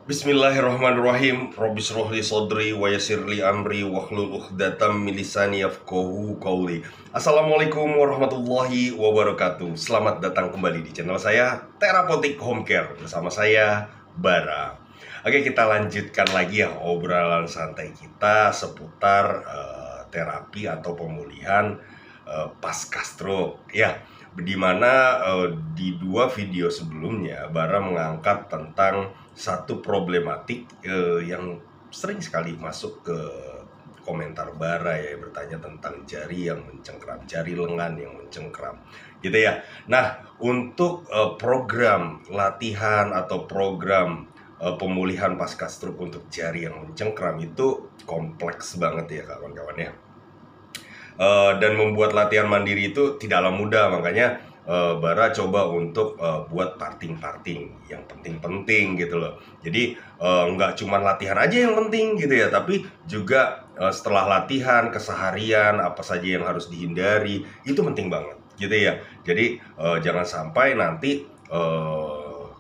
Bismillahirrahmanirrahim. Rabbi shrah li sadri wa yassir li amri wahlul 'uqdatam min lisani yafqahu qawli. Assalamualaikum warahmatullahi wabarakatuh. Selamat datang kembali di channel saya Therapeutic Home Care bersama saya Bara. Oke, kita lanjutkan lagi ya obrolan santai kita seputar terapi atau pemulihan pasca stroke ya. Di mana di dua video sebelumnya Bara mengangkat tentang satu problematik yang sering sekali masuk ke komentar Bara ya, bertanya tentang jari yang mencengkram, jari lengan yang mencengkram gitu ya. Nah, untuk program latihan atau program pemulihan pasca stroke untuk jari yang mencengkram itu kompleks banget ya kawan-kawan ya. Dan membuat latihan mandiri itu tidaklah mudah, makanya Bara coba untuk buat parting-parting yang penting-penting gitu loh. Jadi nggak cuma latihan aja yang penting gitu ya, tapi juga setelah latihan keseharian apa saja yang harus dihindari itu penting banget gitu ya. Jadi jangan sampai nanti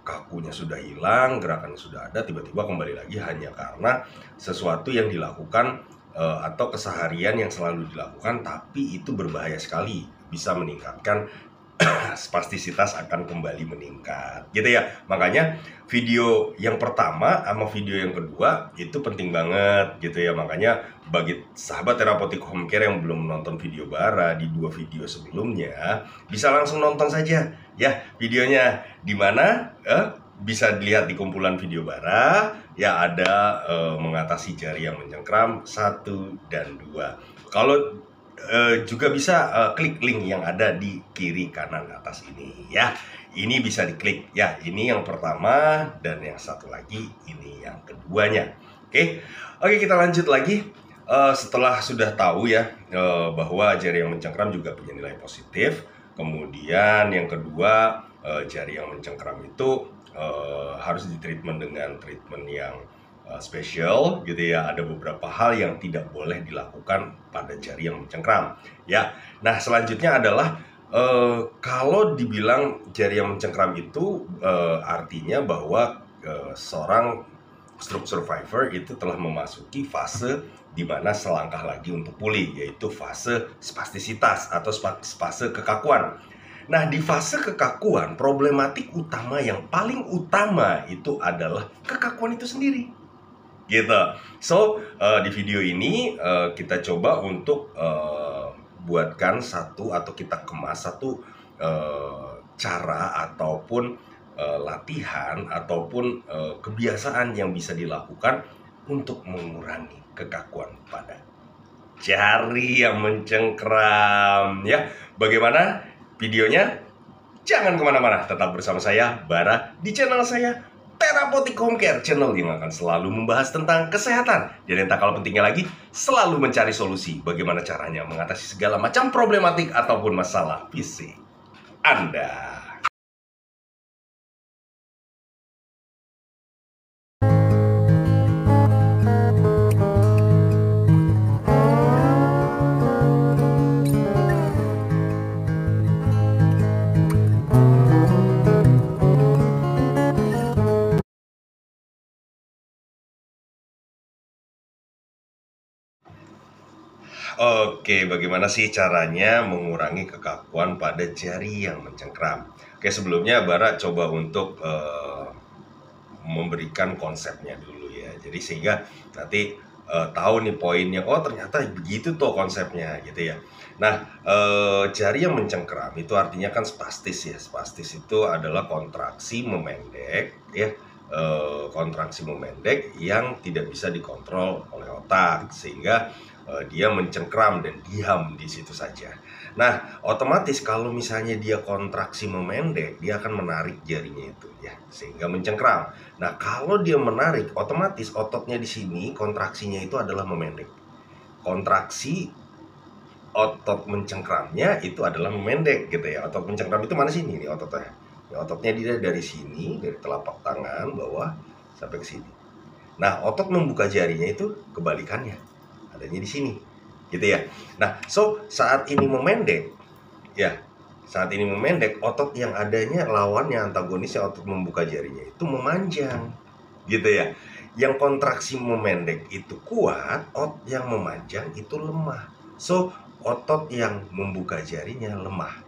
kakunya sudah hilang, gerakannya sudah ada, tiba-tiba kembali lagi hanya karena sesuatu yang dilakukan atau keseharian yang selalu dilakukan, tapi itu berbahaya sekali, bisa meningkatkan spastisitas akan kembali meningkat gitu ya. Makanya video yang pertama sama video yang kedua itu penting banget gitu ya. Makanya bagi sahabat Therapeutic Home Care yang belum menonton video Bara di dua video sebelumnya, bisa langsung nonton saja ya videonya. Di mana bisa dilihat di kumpulan video Bara ya, ada mengatasi jari yang mencengkram 1 dan 2. Kalau juga bisa klik link yang ada di kiri kanan atas ini ya. Ini bisa diklik ya. Ini yang pertama dan yang satu lagi ini yang keduanya. Oke, kita lanjut lagi. Setelah sudah tahu ya bahwa jari yang mencengkram juga punya nilai positif. Kemudian yang kedua, jari yang mencengkram itu harus ditreatment dengan treatment yang spesial gitu ya. Ada beberapa hal yang tidak boleh dilakukan pada jari yang mencengkram ya. Nah, selanjutnya adalah kalau dibilang jari yang mencengkram itu artinya bahwa seorang stroke survivor itu telah memasuki fase di mana selangkah lagi untuk pulih, yaitu fase spastisitas atau fase kekakuan. Nah, di fase kekakuan, problematik utama yang paling utama itu adalah kekakuan itu sendiri gitu. So di video ini kita coba untuk buatkan satu atau kita kemas satu cara ataupun latihan ataupun kebiasaan yang bisa dilakukan untuk mengurangi kekakuan pada jari yang mencengkram ya. Bagaimana videonya? Jangan kemana-mana, tetap bersama saya Bara di channel saya Therapeutic Home Care, channel yang akan selalu membahas tentang kesehatan. Dan yang tak kalah pentingnya lagi, selalu mencari solusi bagaimana caranya mengatasi segala macam problematik ataupun masalah fisik Anda. Oke, bagaimana sih caranya mengurangi kekakuan pada jari yang mencengkram? Oke, sebelumnya Bara coba untuk memberikan konsepnya dulu ya. Jadi sehingga nanti tahu nih poinnya. Oh, ternyata begitu tuh konsepnya gitu ya. Nah, jari yang mencengkram itu artinya kan spastis ya. Spastis itu adalah kontraksi memendek ya. Kontraksi memendek yang tidak bisa dikontrol oleh otak sehingga dia mencengkram dan diam di situ saja. Nah, otomatis kalau misalnya dia kontraksi memendek, dia akan menarik jarinya itu ya, sehingga mencengkram. Nah, kalau dia menarik, otomatis ototnya di sini kontraksinya itu adalah memendek. Kontraksi otot mencengkramnya itu adalah memendek gitu ya. Otot mencengkram itu mana sih ini ototnya? Ya, ototnya dia dari sini, dari telapak tangan bawah sampai ke sini. Nah, otot membuka jarinya itu kebalikannya, adanya di sini gitu ya. Nah, so saat ini memendek ya, saat ini memendek, otot yang adanya lawannya, antagonisnya otot membuka jarinya itu memanjang gitu ya. Yang kontraksi memendek itu kuat, otot yang memanjang itu lemah. So, otot yang membuka jarinya lemah.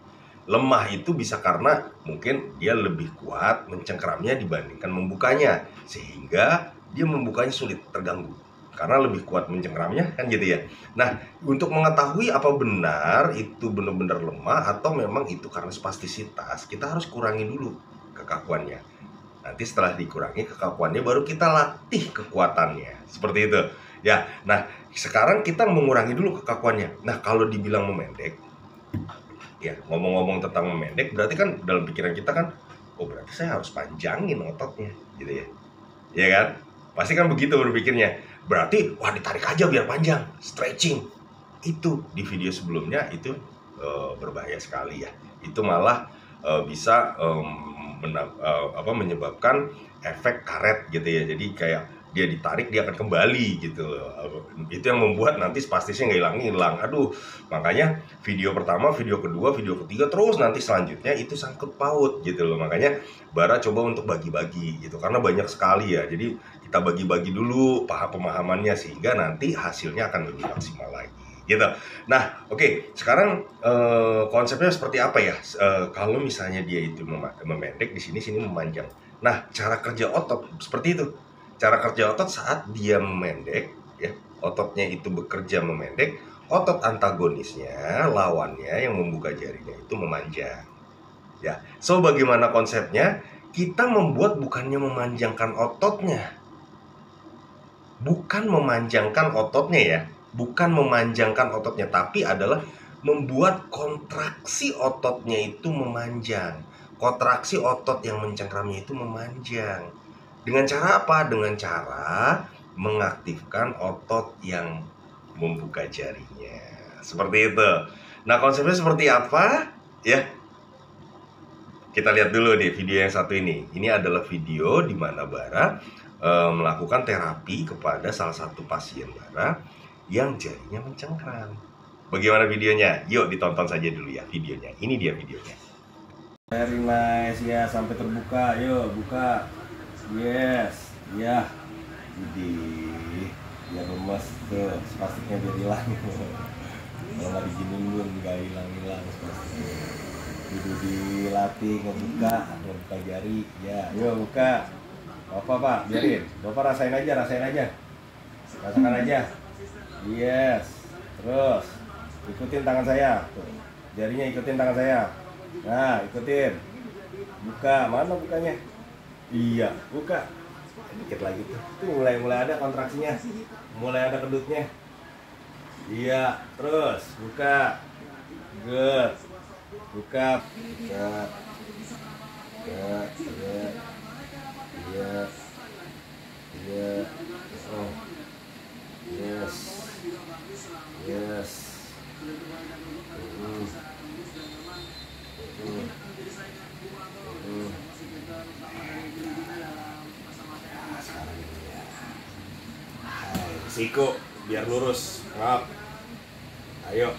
Lemah itu bisa karena mungkin dia lebih kuat mencengkramnya dibandingkan membukanya, sehingga dia membukanya sulit, terganggu karena lebih kuat mencengkramnya, kan gitu ya. Nah, untuk mengetahui apa benar itu benar-benar lemah atau memang itu karena spastisitas, kita harus kurangi dulu kekakuannya. Nanti setelah dikurangi kekakuannya baru kita latih kekuatannya. Seperti itu. Ya. Nah, sekarang kita mengurangi dulu kekakuannya. Nah, kalau dibilang memendek, ya, ngomong-ngomong tentang memendek, berarti kan dalam pikiran kita kan, oh berarti saya harus panjangin ototnya, gitu ya. Ya kan? Pasti kan begitu berpikirnya. Berarti, wah ditarik aja biar panjang, stretching. Itu di video sebelumnya itu berbahaya sekali ya. Itu malah bisa menyebabkan efek karet gitu ya. Jadi kayak dia ditarik dia akan kembali gitu. Itu yang membuat nanti spastisnya nggak hilang. Aduh, makanya video pertama, video kedua, video ketiga, terus nanti selanjutnya itu sangkut paut gitu loh. Makanya Bara coba untuk bagi-bagi gitu, karena banyak sekali ya. Jadi kita bagi-bagi dulu pemahamannya sehingga nanti hasilnya akan lebih maksimal lagi gitu. Nah, oke, sekarang konsepnya seperti apa ya? Kalau misalnya dia itu memendek, di sini memanjang. Nah, cara kerja otot seperti itu. Cara kerja otot saat dia memendek, ya, ototnya itu bekerja memendek, otot antagonisnya, lawannya yang membuka jarinya itu memanjang. Ya, so bagaimana konsepnya? Kita membuat bukannya memanjangkan ototnya, bukan memanjangkan ototnya ya, bukan memanjangkan ototnya, tapi adalah membuat kontraksi ototnya itu memanjang, kontraksi otot yang mencengkramnya itu memanjang. Dengan cara apa? Dengan cara mengaktifkan otot yang membuka jarinya. Seperti itu. Nah, konsepnya seperti apa? Ya, kita lihat dulu nih video yang satu ini. Ini adalah video di mana Bara melakukan terapi kepada salah satu pasien Bara yang jarinya mencengkram. Bagaimana videonya? Yuk ditonton saja dulu ya videonya. Ini dia videonya. Very nice ya, sampai terbuka. Yuk buka. Yes, ya. Jadi biar lemas tuh, spastiknya biar hilang. Kalau nggak diginiin pun nggak hilang spastiknya. Itu dilatih ngebuka jari. Ya, yuk buka. Bapak pak, biarin. Bapak rasain aja. Rasakan aja. Yes. Terus ikutin tangan saya. Tuh. Jarinya ikutin tangan saya. Nah, ikutin. Buka, mana bukanya? Iya, buka. Dikit lagi tuh. Tuh mulai ada kontraksinya. Mulai ada kedutnya. Iya, terus buka. Good. Buka. Buka. Iya. Iya. Oh. Yes. Siku biar lurus, ngap. Ayo,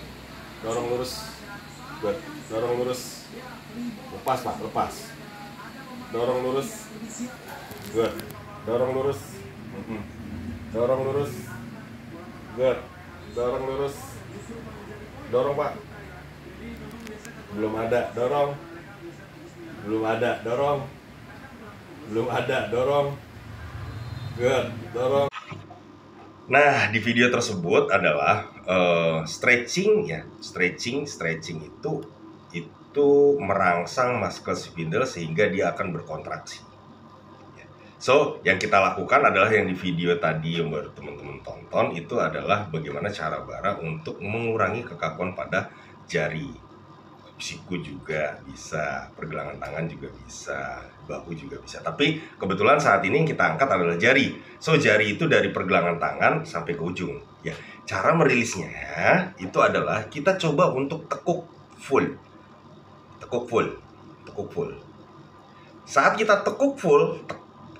dorong lurus. Good. Dorong lurus. Lepas pak, lepas. Dorong lurus. Good. Dorong lurus. Dorong lurus. Good. Dorong lurus. Dorong pak. Belum ada, dorong. Belum ada, dorong. Belum ada, dorong. Good. Dorong. Nah, di video tersebut adalah stretching ya. Stretching itu merangsang muscle spindle sehingga dia akan berkontraksi. So, yang kita lakukan adalah yang di video tadi yang baru teman-teman tonton, itu adalah bagaimana cara Bara untuk mengurangi kekakuan pada jari. Siku juga bisa, pergelangan tangan juga bisa, bahu juga bisa. Tapi kebetulan saat ini yang kita angkat adalah jari. So, jari itu dari pergelangan tangan sampai ke ujung. Ya, cara merilisnya itu adalah kita coba untuk tekuk full. Saat kita tekuk full,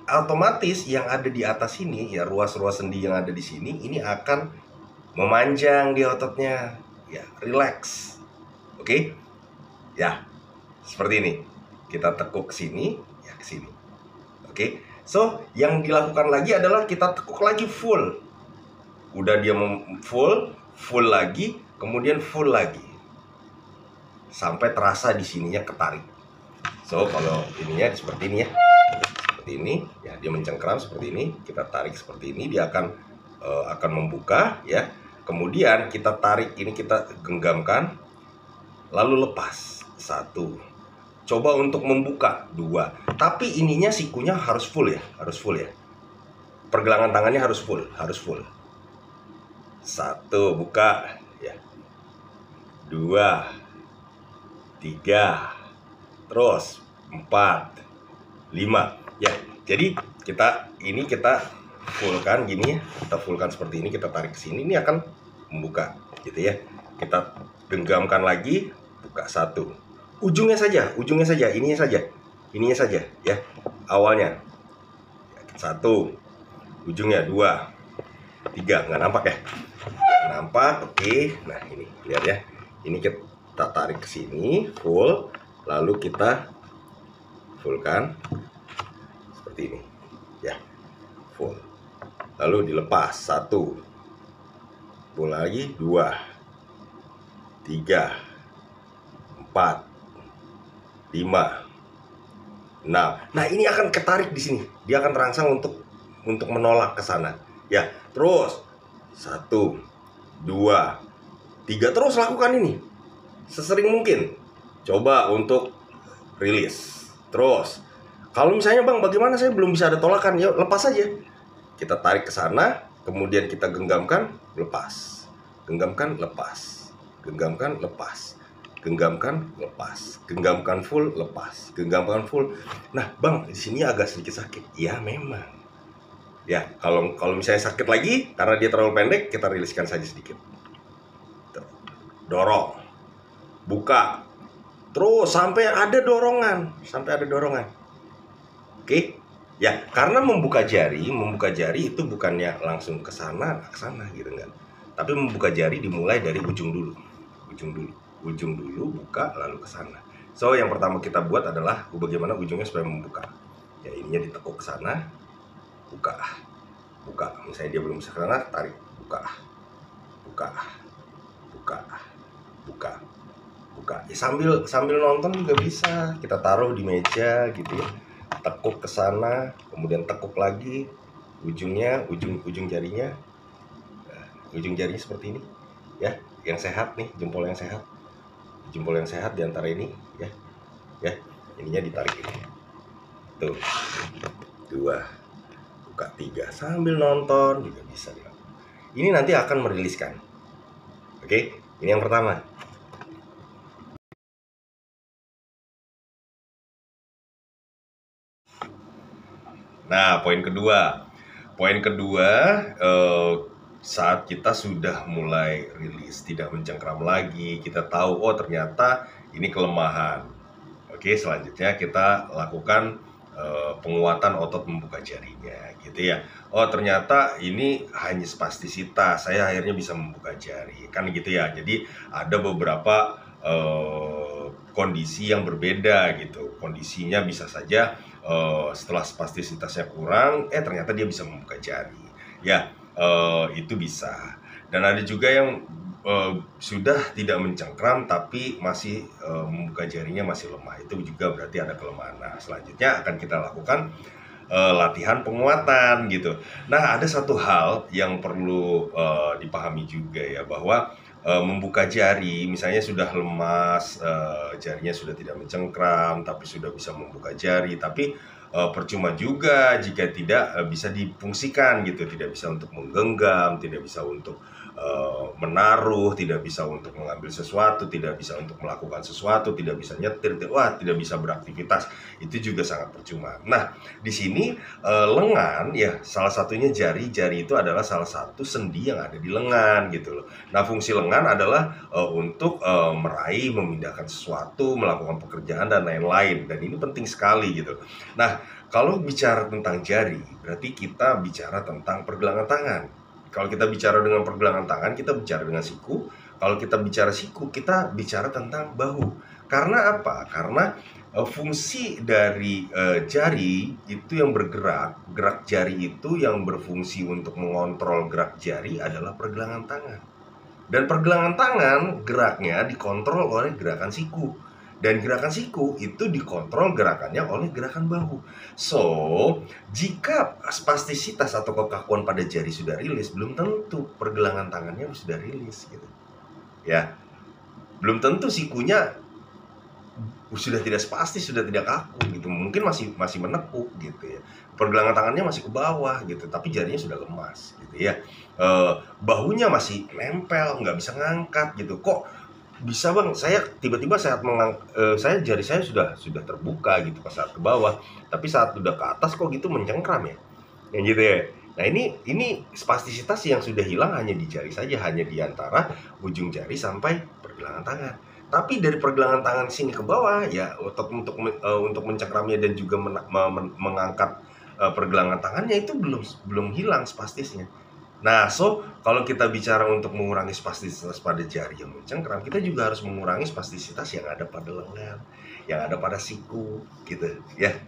otomatis yang ada di atas sini, ya ruas-ruas sendi yang ada di sini, ini akan memanjang di ototnya. Ya, relax. Oke? Ya, seperti ini. Kita tekuk ke sini, ya ke sini. Oke. So, yang dilakukan lagi adalah kita tekuk lagi full. Udah dia full lagi, kemudian full lagi. Sampai terasa di sininya ketarik. So, kalau ininya seperti ini ya. Seperti ini, ya dia mencengkram seperti ini, kita tarik seperti ini, dia akan membuka ya. Kemudian kita tarik ini, kita genggamkan, lalu lepas. 1. Coba untuk membuka 2. Tapi ininya sikunya harus full ya, pergelangan tangannya harus full. 1, buka ya. 2, 3, terus 4, 5 ya. Jadi kita fullkan gini ya, kita fullkan seperti ini, kita tarik ke sini, ini akan membuka gitu ya. Kita genggamkan lagi, buka 1. Ujungnya saja, ininya saja ya. Awalnya 1, ujungnya 2, 3, nggak nampak ya? Nampak, oke. Nah ini lihat ya, ini kita tarik ke sini full, lalu kita fullkan seperti ini ya, full, lalu dilepas. 1, full lagi, 2, 3, 4, 5, 6. Nah ini akan ketarik di sini, dia akan terangsang untuk menolak ke sana ya. Terus 1, 2, 3, terus lakukan ini sesering mungkin. Coba untuk rilis. Terus kalau misalnya bang, bagaimana saya belum bisa ada tolakan, ya lepas saja. Kita tarik ke sana, kemudian kita genggamkan, lepas. Genggamkan, lepas. Genggamkan, lepas. Genggamkan, lepas. Genggamkan full, lepas. Genggamkan full. Nah bang, di sini agak sedikit sakit. Ya memang. Ya, kalau misalnya sakit lagi karena dia terlalu pendek, kita riliskan saja sedikit. Dorong, buka, terus sampai ada dorongan, Oke, ya karena membuka jari itu bukannya langsung ke sana gitu kan. Tapi membuka jari dimulai dari ujung dulu, buka lalu ke sana. So yang pertama kita buat adalah bagaimana ujungnya supaya membuka. Ya ininya ditekuk ke sana. Buka. Misalnya dia belum bisa ke sana, tarik, buka. Ya, sambil nonton juga bisa. Kita taruh di meja gitu ya. Tekuk ke sana, kemudian tekuk lagi ujungnya, ujung jarinya. Ujung jarinya seperti ini. Ya, yang sehat nih, jempol yang sehat di antara ini ya. Ya, ininya ditarik ini. Tuh. 2, 3, sambil nonton juga bisa. Ini nanti akan meriliskan. Oke, ini yang pertama. Nah, poin kedua, saat kita sudah mulai rilis, tidak mencengkram lagi, kita tahu oh ternyata ini kelemahan. Oke, selanjutnya kita lakukan penguatan otot membuka jarinya gitu ya. Oh ternyata ini hanya spastisitas, saya akhirnya bisa membuka jari kan gitu ya. Jadi ada beberapa kondisi yang berbeda gitu. Kondisinya bisa saja setelah spastisitasnya kurang, ternyata dia bisa membuka jari ya. Itu bisa. Dan ada juga yang sudah tidak mencengkram tapi masih membuka jarinya masih lemah, itu juga berarti ada kelemahan. Nah selanjutnya akan kita lakukan latihan penguatan gitu. Nah ada satu hal yang perlu dipahami juga ya, bahwa membuka jari misalnya sudah lemas, jarinya sudah tidak mencengkram tapi sudah bisa membuka jari, tapi percuma juga jika tidak bisa difungsikan gitu, tidak bisa untuk menggenggam, tidak bisa untuk menaruh, tidak bisa untuk mengambil sesuatu, tidak bisa untuk melakukan sesuatu, tidak bisa nyetir, tidak bisa beraktivitas, itu juga sangat percuma. Nah, di sini lengan ya, salah satunya jari itu adalah salah satu sendi yang ada di lengan gitu loh. Nah, fungsi lengan adalah untuk meraih, memindahkan sesuatu, melakukan pekerjaan dan lain-lain, dan ini penting sekali gitu. Nah, kalau bicara tentang jari, berarti kita bicara tentang pergelangan tangan. Kalau kita bicara dengan pergelangan tangan, kita bicara dengan siku. Kalau kita bicara siku, kita bicara tentang bahu. Karena apa? Karena fungsi dari jari itu yang bergerak, gerak jari itu yang berfungsi untuk mengontrol gerak jari adalah pergelangan tangan. Dan pergelangan tangan geraknya dikontrol oleh gerakan siku. Dan gerakan siku itu dikontrol gerakannya oleh gerakan bahu. So, jika spastisitas atau kekakuan pada jari sudah rilis, belum tentu pergelangan tangannya sudah rilis gitu. Ya. Belum tentu sikunya sudah tidak spastis, sudah tidak kaku gitu. Mungkin masih menekuk gitu ya. Pergelangan tangannya masih ke bawah gitu, tapi jarinya sudah lemas gitu ya. Bahunya masih nempel, nggak bisa ngangkat gitu. Kok bisa bang, saya tiba-tiba saat saya jari saya sudah terbuka gitu pas saat ke bawah, tapi saat udah ke atas kok gitu mencengkram ya, yang gitu ya. Nah ini spastisitas yang sudah hilang hanya di jari saja, hanya di antara ujung jari sampai pergelangan tangan. Tapi dari pergelangan tangan sini ke bawah ya otot untuk mencengkramnya dan juga mengangkat pergelangan tangannya itu belum hilang spastisnya. Nah, so kalau kita bicara untuk mengurangi spastisitas pada jari yang mencengkram, kita juga harus mengurangi spastisitas yang ada pada lengan, yang ada pada siku, gitu, ya.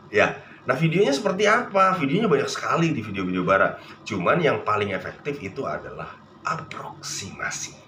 Ya, nah videonya seperti apa? Videonya banyak sekali di video-video Bara. Cuman yang paling efektif itu adalah aproksimasi.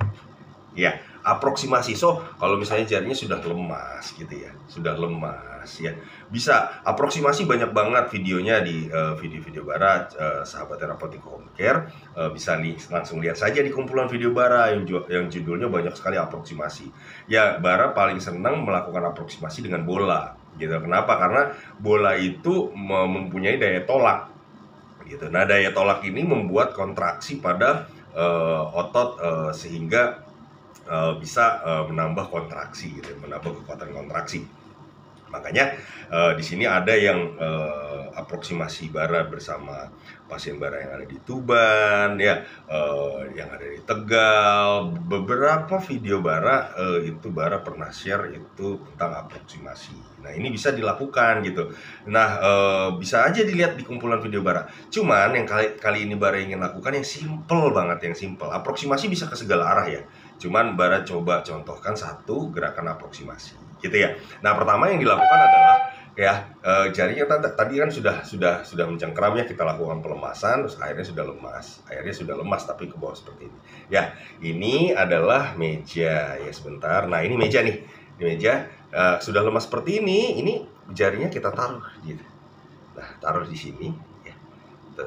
Ya, aproksimasi. So, kalau misalnya jarinya sudah lemas gitu ya, sudah lemas ya, bisa aproksimasi banyak banget videonya di video-video Bara, sahabat terapeutik home care. Bisa langsung lihat saja di kumpulan video Bara yang judulnya banyak sekali aproksimasi. Ya, Bara paling senang melakukan aproksimasi dengan bola gitu. Kenapa? Karena bola itu mempunyai daya tolak gitu. Nah, daya tolak ini membuat kontraksi pada otot sehingga bisa menambah kontraksi gitu, menambah kekuatan kontraksi. Makanya di sini ada yang aproksimasi Bara bersama pasien Bara yang ada di Tuban ya, yang ada di Tegal. Beberapa video Bara itu Bara pernah share itu tentang aproksimasi. Nah, ini bisa dilakukan gitu. Nah, bisa aja dilihat di kumpulan video Bara. Cuman yang kali ini Bara ingin lakukan yang simple banget, yang simple. Aproksimasi bisa ke segala arah ya. Cuman Bara coba contohkan satu gerakan aproksimasi gitu ya. Nah, pertama yang dilakukan adalah ya jarinya tadi kan sudah mencengkram ya, kita lakukan pelemasan, terus akhirnya sudah lemas tapi ke bawah seperti ini. Ya, ini adalah meja ya, sebentar. Nah, ini meja nih. Di meja sudah lemas seperti ini jarinya kita taruh gitu. Nah, taruh di sini ya.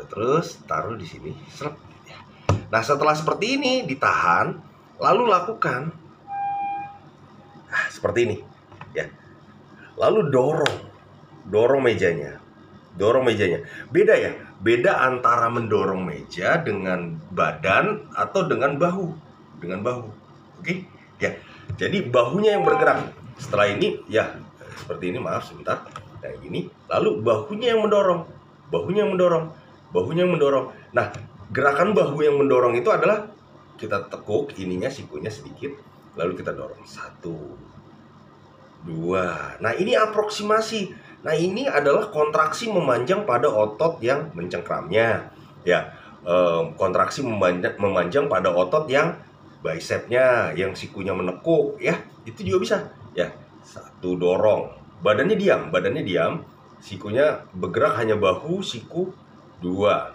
Terus taruh di sini. Serep ya. Nah, setelah seperti ini ditahan, lalu lakukan seperti ini ya. Lalu dorong mejanya. Beda ya, beda antara mendorong meja dengan badan atau dengan bahu. Oke? Ya. Jadi bahunya yang bergerak. Setelah ini ya seperti ini, maaf sebentar. Nah, ini lalu bahunya yang mendorong. Nah, gerakan bahu yang mendorong itu adalah kita tekuk ininya, sikunya sedikit, lalu kita dorong 1, 2. Nah, ini aproksimasi. Nah, ini adalah kontraksi memanjang pada otot yang mencengkramnya ya, kontraksi memanjang pada otot yang bicepnya, yang sikunya menekuk ya, itu juga bisa ya. 1, dorong, badannya diam, sikunya bergerak hanya bahu, siku. 2,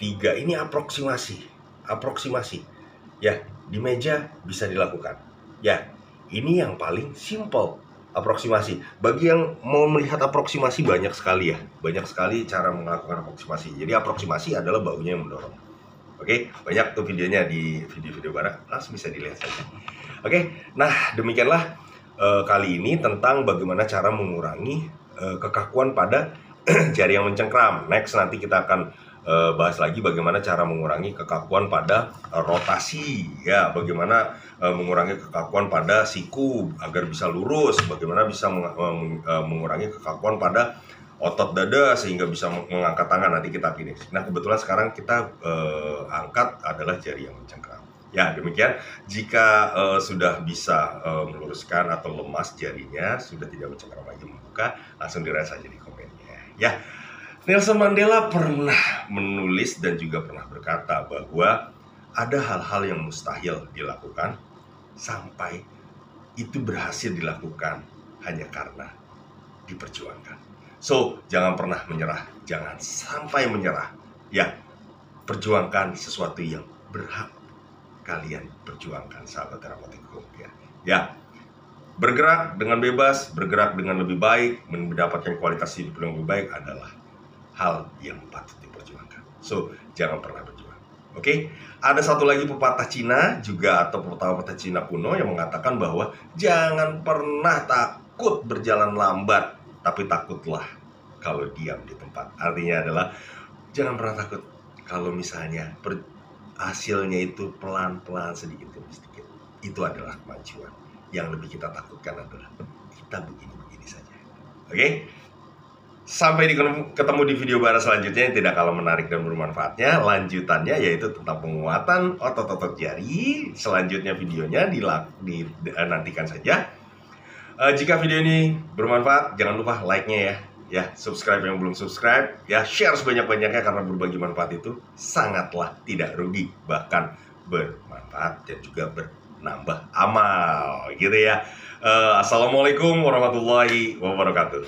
3, ini aproksimasi ya, di meja bisa dilakukan ya. Ini yang paling simple aproksimasi. Bagi yang mau melihat aproksimasi banyak sekali cara melakukan aproksimasi. Jadi aproksimasi adalah bahunya yang mendorong. Oke, banyak tuh videonya di video-video Bara, langsung bisa dilihat saja. Oke, nah demikianlah kali ini tentang bagaimana cara mengurangi kekakuan pada jari yang mencengkram. Next nanti kita akan bahas lagi bagaimana cara mengurangi kekakuan pada rotasi ya, bagaimana mengurangi kekakuan pada siku agar bisa lurus, bagaimana bisa mengurangi kekakuan pada otot dada sehingga bisa mengangkat tangan. Nanti kita finish. Nah, kebetulan sekarang kita angkat adalah jari yang mencengkram. Ya, demikian. Jika sudah bisa meluruskan atau lemas jarinya, sudah tidak mencengkram lagi, membuka, langsung di-write saja di komennya ya. Nelson Mandela pernah menulis dan juga pernah berkata bahwa ada hal-hal yang mustahil dilakukan sampai itu berhasil dilakukan hanya karena diperjuangkan. So, jangan pernah menyerah, jangan sampai menyerah. Ya, perjuangkan sesuatu yang berhak kalian perjuangkan, sahabat Terapotikum. Ya, bergerak dengan bebas, bergerak dengan lebih baik, mendapatkan kualitas hidup yang lebih baik adalah hal yang patut diperjuangkan. So, jangan pernah berjuang. Oke? Ada satu lagi pepatah Cina juga, atau pepatah Cina kuno yang mengatakan bahwa jangan pernah takut berjalan lambat, tapi takutlah kalau diam di tempat. Artinya adalah jangan pernah takut kalau misalnya hasilnya itu pelan-pelan, sedikit demi sedikit. Itu adalah kemajuan. Yang lebih kita takutkan adalah kita begini-begini saja. Oke? Sampai ketemu di video baru selanjutnya yang tidak kalah menarik dan bermanfaatnya. Lanjutannya yaitu tentang penguatan otot-otot jari. Selanjutnya videonya dinantikan saja. Jika video ini bermanfaat, jangan lupa like-nya ya. Ya, subscribe yang belum subscribe. Ya, share sebanyak-banyaknya karena berbagi manfaat itu sangatlah tidak rugi. Bahkan bermanfaat dan juga bernambah amal. Gitu ya. Assalamualaikum warahmatullahi wabarakatuh.